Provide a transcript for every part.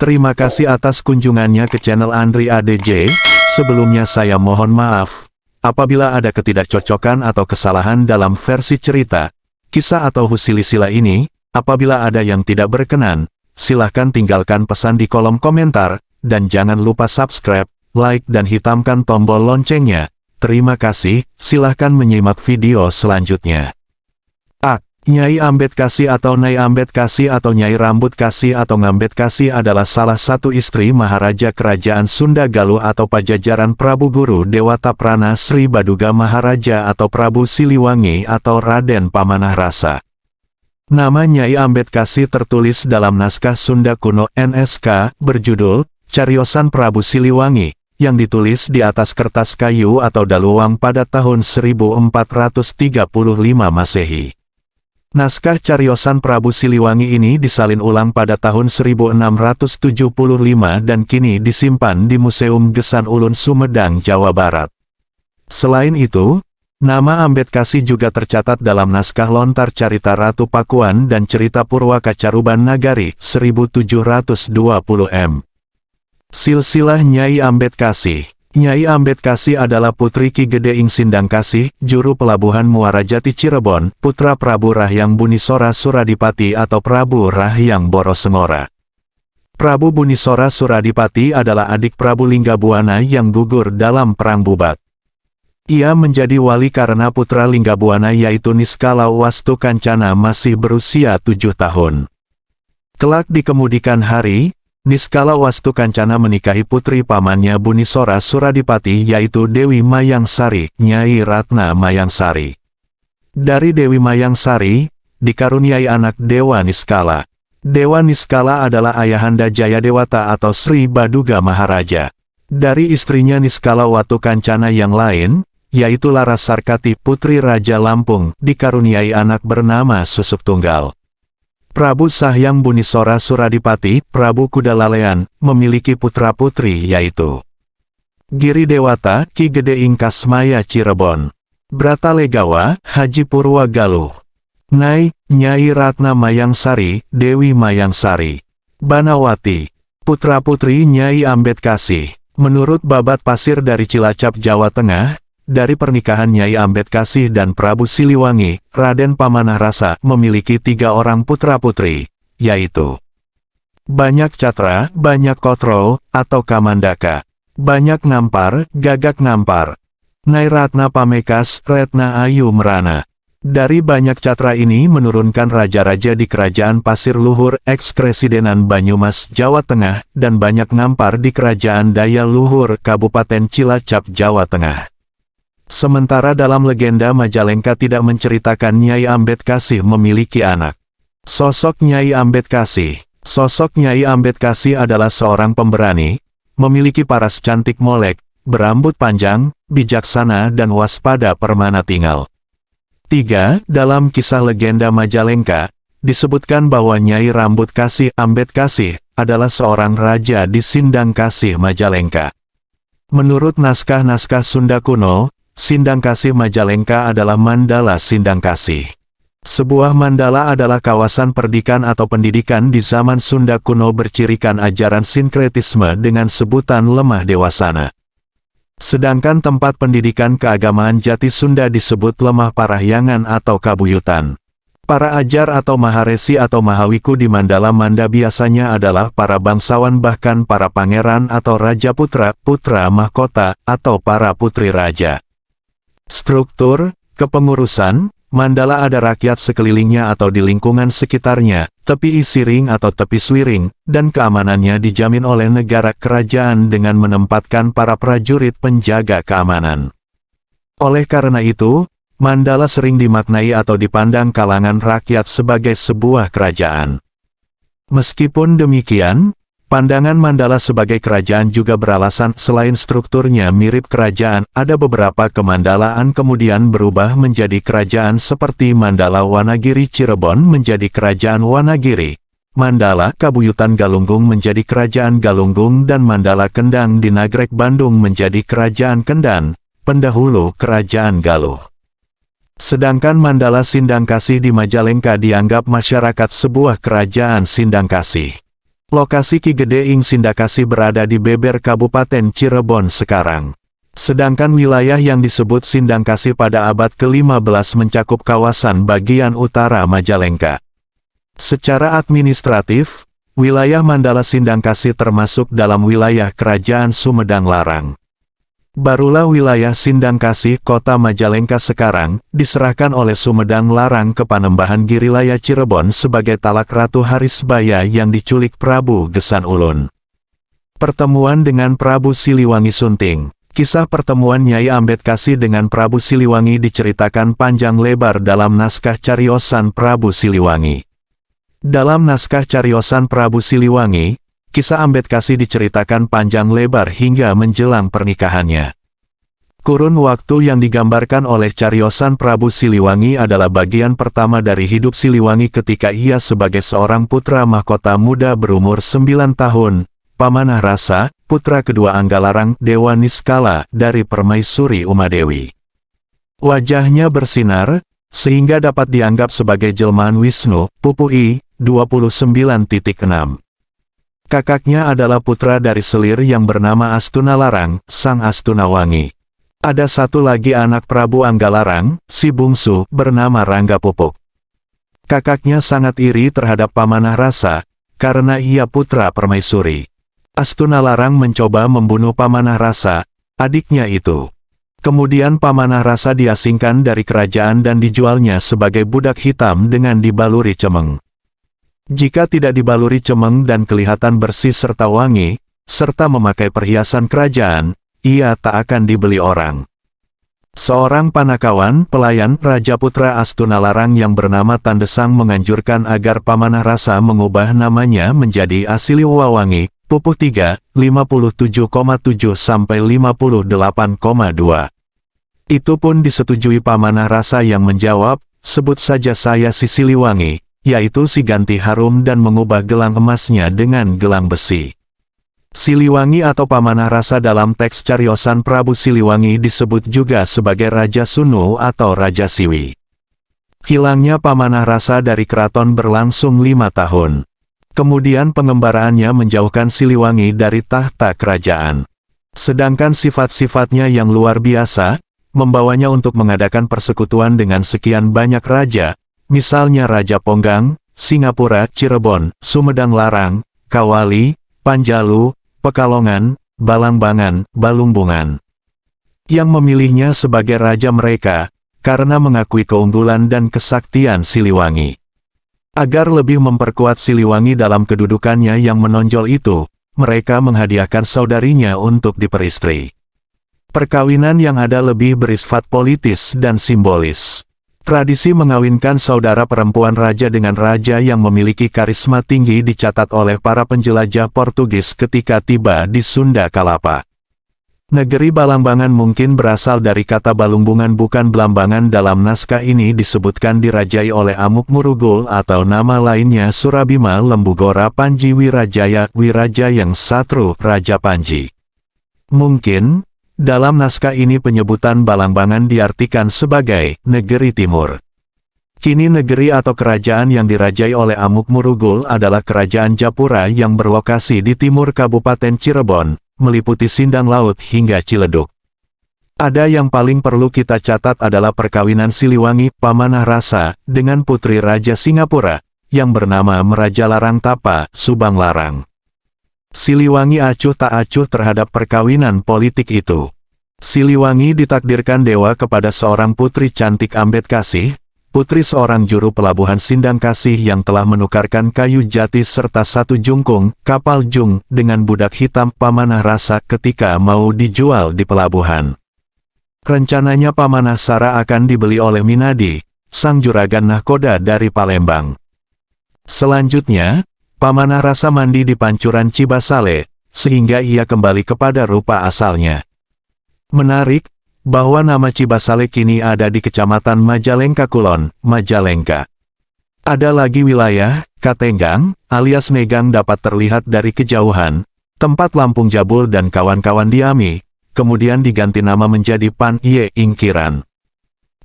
Terima kasih atas kunjungannya ke channel Andri ADJ. Sebelumnya saya mohon maaf apabila ada ketidakcocokan atau kesalahan dalam versi cerita, kisah atau silsilah ini. Apabila ada yang tidak berkenan, silahkan tinggalkan pesan di kolom komentar, dan jangan lupa subscribe, like dan hitamkan tombol loncengnya. Terima kasih, silahkan menyimak video selanjutnya. Nyai Ambedkasi atau Nyai Ambedkasi atau Nyai Rambut Kasih atau Ngambedkasi adalah salah satu istri Maharaja Kerajaan Sunda Galuh atau Pajajaran Prabu Guru Dewata Prana Sri Baduga Maharaja atau Prabu Siliwangi atau Raden Pamanah Rasa. Nama Nyai Ambedkasi tertulis dalam naskah Sunda kuno NSK berjudul Cariosan Prabu Siliwangi, yang ditulis di atas kertas kayu atau daluang pada tahun 1435 Masehi. Naskah Cariosan Prabu Siliwangi ini disalin ulang pada tahun 1675 dan kini disimpan di Museum Gesan Ulun Sumedang, Jawa Barat. Selain itu, nama Ambedkasi juga tercatat dalam naskah lontar Carita Ratu Pakuan dan Cerita Purwaka Caruban Nagari 1720 m. Silsilah Nyai Ambedkasi. Nyai Ambedkasi adalah putri Ki Gede Ing Sindangkasih, juru pelabuhan Muara Jati Cirebon, putra Prabu Rahyang Bunisora Suradipati atau Prabu Rahyang Borosengora. Prabu Bunisora Suradipati adalah adik Prabu Linggabuana yang gugur dalam Perang Bubat. Ia menjadi wali karena putra Linggabuana yaitu Niskala Wastu Kancana masih berusia 7 tahun. Kelak di kemudian hari, Niskala Wastu Kancana menikahi putri pamannya Bunisora Suradipati yaitu Dewi Mayangsari, Nyai Ratna Mayangsari. Dari Dewi Mayangsari, dikaruniai anak Dewa Niskala. Dewa Niskala adalah ayahanda Jayadewata atau Sri Baduga Maharaja. Dari istrinya Niskala Watu Kancana yang lain, yaitu Larasarkati putri Raja Lampung, dikaruniai anak bernama Susuk Tunggal. Prabu Sahyang Bunisora Suradipati, Prabu Kudalalean, memiliki putra-putri yaitu Giri Dewata, Ki Gede Ing Kasmaya Cirebon, Bratalegawa, Haji Purwa Galuh, Nyai Ratna Mayangsari, Dewi Mayangsari, Banawati, putra-putri Nyai Ambedkasi. Menurut babat pasir dari Cilacap, Jawa Tengah, dari pernikahan Nyai Ambedkasi dan Prabu Siliwangi, Raden Pamanah Rasa memiliki 3 orang putra-putri, yaitu Banyak Catra, Banyak Kotro, atau Kamandaka, Banyak Ngampar, Gagak Ngampar, Nyai Ratna Pamekas, Retna Ayu Merana. Dari Banyak Catra ini menurunkan raja-raja di Kerajaan Pasir Luhur, eks-Kresidenan Banyumas, Jawa Tengah, dan Banyak Ngampar di Kerajaan Daya Luhur, Kabupaten Cilacap, Jawa Tengah. Sementara dalam legenda Majalengka tidak menceritakan Nyai Ambedkasi memiliki anak. Sosok Nyai Ambedkasi. Sosok Nyai Ambedkasi adalah seorang pemberani, memiliki paras cantik molek, berambut panjang, bijaksana dan waspada permana tinggal. 3. Dalam kisah legenda Majalengka, disebutkan bahwa Nyai Rambut Kasih Ambedkasi adalah seorang raja di Sindangkasih Majalengka. Menurut naskah-naskah Sunda kuno, Sindangkasih Majalengka adalah Mandala Sindangkasih. Sebuah mandala adalah kawasan perdikan atau pendidikan di zaman Sunda kuno bercirikan ajaran sinkretisme dengan sebutan lemah dewasana. Sedangkan tempat pendidikan keagamaan jati Sunda disebut lemah parahyangan atau kabuyutan. Para ajar atau maharesi atau mahawiku di Mandala Manda biasanya adalah para bangsawan bahkan para pangeran atau raja putra, putra mahkota, atau para putri raja. Struktur, kepengurusan, Mandala ada rakyat sekelilingnya atau di lingkungan sekitarnya, tepi isiring atau tepi swiring, dan keamanannya dijamin oleh negara kerajaan dengan menempatkan para prajurit penjaga keamanan. Oleh karena itu, Mandala sering dimaknai atau dipandang kalangan rakyat sebagai sebuah kerajaan. Meskipun demikian, pandangan Mandala sebagai kerajaan juga beralasan selain strukturnya mirip kerajaan, ada beberapa kemandalaan kemudian berubah menjadi kerajaan seperti Mandala Wanagiri Cirebon menjadi kerajaan Wanagiri, Mandala Kabuyutan Galunggung menjadi kerajaan Galunggung dan Mandala Kendang di Nagrek Bandung menjadi kerajaan Kendan, pendahulu kerajaan Galuh. Sedangkan Mandala Sindangkasih di Majalengka dianggap masyarakat sebuah kerajaan Sindangkasih. Lokasi Ki Gede ing Sindakasi berada di Beber Kabupaten Cirebon sekarang. Sedangkan wilayah yang disebut Sindangkasi pada abad ke-15 mencakup kawasan bagian utara Majalengka. Secara administratif, wilayah Mandala Sindangkasi termasuk dalam wilayah Kerajaan Sumedang Larang. Barulah wilayah Sindangkasi Kota Majalengka sekarang, diserahkan oleh Sumedang Larang ke Panembahan Girilaya Cirebon sebagai talak Ratu Harisbaya yang diculik Prabu Gesan Ulun. Pertemuan dengan Prabu Siliwangi Sunting. Kisah pertemuan Nyai Ambedkasi dengan Prabu Siliwangi diceritakan panjang lebar dalam naskah cariosan Prabu Siliwangi. Dalam naskah cariosan Prabu Siliwangi, kisah Ambedkasi diceritakan panjang lebar hingga menjelang pernikahannya. Kurun waktu yang digambarkan oleh cariosan Prabu Siliwangi adalah bagian pertama dari hidup Siliwangi ketika ia sebagai seorang putra mahkota muda berumur 9 tahun, Pamanah Rasa, putra kedua Anggalarang Dewa Niskala dari Permaisuri Umadewi. Wajahnya bersinar, sehingga dapat dianggap sebagai jelmaan Wisnu, Pupui, 29.6. Kakaknya adalah putra dari selir yang bernama Astuna Larang, Sang Astuna Wangi. Ada satu lagi anak Prabu Anggalarang, si bungsu, bernama Rangga Pupuk. Kakaknya sangat iri terhadap Pamanah Rasa, karena ia putra Permaisuri. Astuna Larang mencoba membunuh Pamanah Rasa, adiknya itu. Kemudian Pamanah Rasa diasingkan dari kerajaan dan dijualnya sebagai budak hitam dengan dibaluri cemeng. Jika tidak dibaluri cemeng dan kelihatan bersih serta wangi, serta memakai perhiasan kerajaan, ia tak akan dibeli orang. Seorang Panakawan, pelayan Raja Putra Astuna Larang yang bernama Tandesang menganjurkan agar Pamanah Rasa mengubah namanya menjadi Asiliwawangi, Pupuh 3, 57,7 sampai 58,2. Itu pun disetujui Pamanah Rasa yang menjawab, sebut saja saya si Siliwangi, yaitu si ganti harum dan mengubah gelang emasnya dengan gelang besi. Siliwangi atau Pamanah Rasa dalam teks cariosan Prabu Siliwangi disebut juga sebagai Raja Sunu atau Raja Siwi. Hilangnya Pamanah Rasa dari keraton berlangsung 5 tahun. Kemudian pengembaraannya menjauhkan Siliwangi dari tahta kerajaan. Sedangkan sifat-sifatnya yang luar biasa, membawanya untuk mengadakan persekutuan dengan sekian banyak raja, misalnya Raja Ponggang, Singapura, Cirebon, Sumedang Larang, Kawali, Panjalu, Pekalongan, Balangbangan, Balungbungan. Yang memilihnya sebagai raja mereka, karena mengakui keunggulan dan kesaktian Siliwangi. Agar lebih memperkuat Siliwangi dalam kedudukannya yang menonjol itu, mereka menghadiahkan saudarinya untuk diperistri. Perkawinan yang ada lebih bersifat politis dan simbolis. Tradisi mengawinkan saudara perempuan raja dengan raja yang memiliki karisma tinggi dicatat oleh para penjelajah Portugis ketika tiba di Sunda Kalapa. Negeri Balangbangan mungkin berasal dari kata Balungbungan bukan Belambangan. Dalam naskah ini disebutkan dirajai oleh Amuk Marugul atau nama lainnya Surabima Lembugora Panji Wirajaya, Wirajayang Satru, Raja Panji. Mungkin, dalam naskah ini penyebutan Balangbangan diartikan sebagai negeri timur. Kini negeri atau kerajaan yang dirajai oleh Amuk Marugul adalah Kerajaan Japura yang berlokasi di timur Kabupaten Cirebon, meliputi Sindang Laut hingga Ciledug. Ada yang paling perlu kita catat adalah perkawinan Siliwangi, Pamanah Rasa, dengan putri Raja Singapura, yang bernama Meraja Larang Tapa, Subang Larang. Siliwangi acuh tak acuh terhadap perkawinan politik itu. Siliwangi ditakdirkan dewa kepada seorang putri cantik Ambedkasi, putri seorang juru pelabuhan Sindangkasi yang telah menukarkan kayu jati serta satu jungkung, kapal jung, dengan budak hitam Pamanah Rasa ketika mau dijual di pelabuhan. Rencananya Pamanah Sara akan dibeli oleh Minadi, sang juragan nahkoda dari Palembang. Selanjutnya, Pamanah Rasa mandi di pancuran Cibasale, sehingga ia kembali kepada rupa asalnya. Menarik, bahwa nama Cibasale kini ada di Kecamatan Majalengka Kulon, Majalengka. Ada lagi wilayah, Katenggang, alias Negang dapat terlihat dari kejauhan, tempat Lampung Jabul dan kawan-kawan diami, kemudian diganti nama menjadi Pan Ye Ingkiran.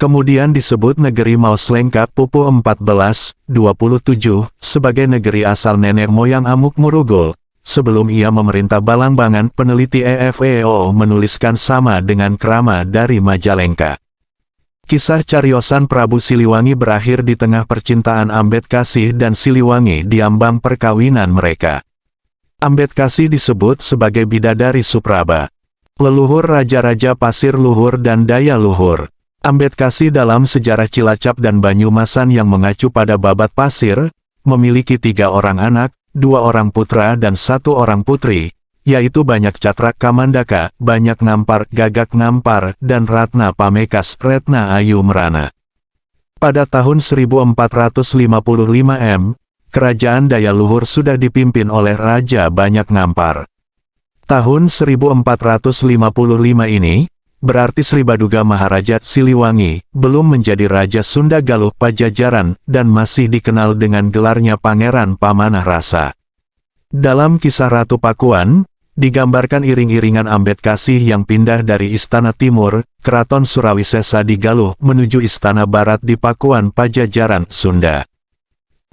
Kemudian disebut negeri Mauslengka Pupu 1427 sebagai negeri asal nenek moyang Amukmarugul. Sebelum ia memerintah Balambangan, peneliti EFEO menuliskan sama dengan Krama dari Majalengka. Kisah cariosan Prabu Siliwangi berakhir di tengah percintaan Ambedkasi dan Siliwangi di ambang perkawinan mereka. Ambedkasi disebut sebagai bidadari Supraba, leluhur raja-raja Pasir Luhur dan Daya Luhur. Ambedkasi dalam sejarah Cilacap dan Banyumasan yang mengacu pada babat pasir, memiliki 3 orang anak, 2 orang putra dan 1 orang putri, yaitu Banyak Catrak Kamandaka, Banyak Ngampar Gagak Ngampar, dan Ratna Pamekas Retna Ayu Merana. Pada tahun 1455 M, Kerajaan Daya Luhur sudah dipimpin oleh Raja Banyak Ngampar. Tahun 1455 ini, berarti Sri Baduga Maharaja Siliwangi belum menjadi Raja Sunda Galuh Pajajaran dan masih dikenal dengan gelarnya Pangeran Pamanah Rasa. Dalam kisah Ratu Pakuan, digambarkan iring-iringan Ambedkasi yang pindah dari Istana Timur, Keraton Surawisesa di Galuh menuju Istana Barat di Pakuan Pajajaran, Sunda.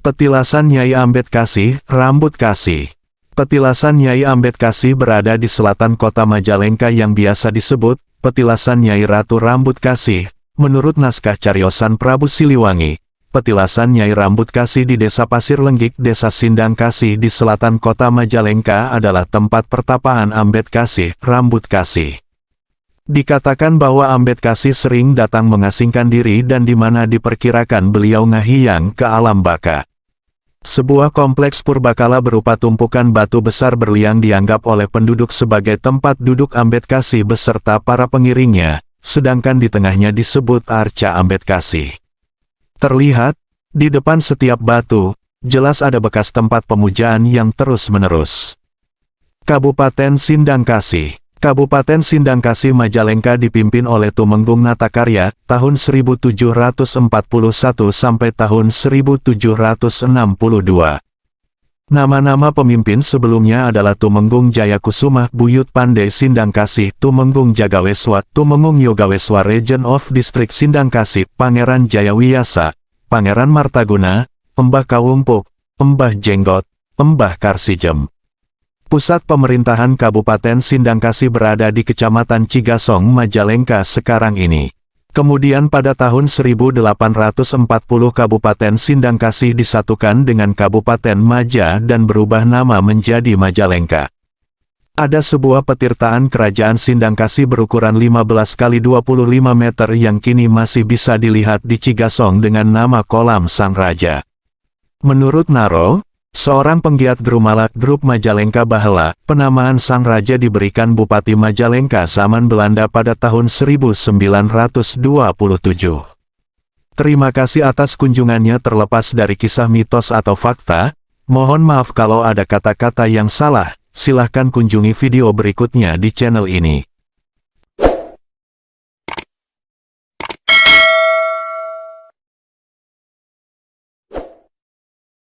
Petilasan Nyai Ambedkasi, Rambut Kasih. Petilasan Nyai Ambedkasi berada di selatan kota Majalengka yang biasa disebut Petilasan Nyai Ratu Rambut Kasih. Menurut naskah cariosan Prabu Siliwangi, petilasan Nyai Rambut Kasih di Desa Pasir Lenggik, Desa Sindang Kasih di selatan kota Majalengka adalah tempat pertapaan Ambedkasi, Rambut Kasih. Dikatakan bahwa Ambedkasi sering datang mengasingkan diri dan di mana diperkirakan beliau ngahiyang ke alam baka. Sebuah kompleks purbakala berupa tumpukan batu besar berliang dianggap oleh penduduk sebagai tempat duduk Ambedkasi beserta para pengiringnya, sedangkan di tengahnya disebut Arca Ambedkasi. Terlihat, di depan setiap batu, jelas ada bekas tempat pemujaan yang terus-menerus. Kabupaten Sindang Kasih. Kabupaten Sindang Kasih Majalengka dipimpin oleh Tumenggung Natakarya, tahun 1741 sampai tahun 1762. Nama-nama pemimpin sebelumnya adalah Tumenggung Jayakusuma, Buyut Pandai Sindang Kasih, Tumenggung Jagaweswa, Tumenggung Yogaweswa Region of District Sindang Kasih, Pangeran Jayawiyasa, Pangeran Martaguna, Embah Kawumpuk, Embah Jenggot, Embah Karsijem. Pusat pemerintahan Kabupaten Sindang Kasih berada di Kecamatan Cigasong, Majalengka sekarang ini. Kemudian pada tahun 1840 Kabupaten Sindang Kasih disatukan dengan Kabupaten Maja dan berubah nama menjadi Majalengka. Ada sebuah petirtaan Kerajaan Sindang Kasih berukuran 15 x 25 meter yang kini masih bisa dilihat di Cigasong dengan nama Kolam Sang Raja. Menurut Naro, seorang penggiat Grumalak Grup Majalengka Bahela, penamaan Sang Raja diberikan Bupati Majalengka zaman Belanda pada tahun 1927. Terima kasih atas kunjungannya. Terlepas dari kisah mitos atau fakta, mohon maaf kalau ada kata-kata yang salah. Silahkan kunjungi video berikutnya di channel ini.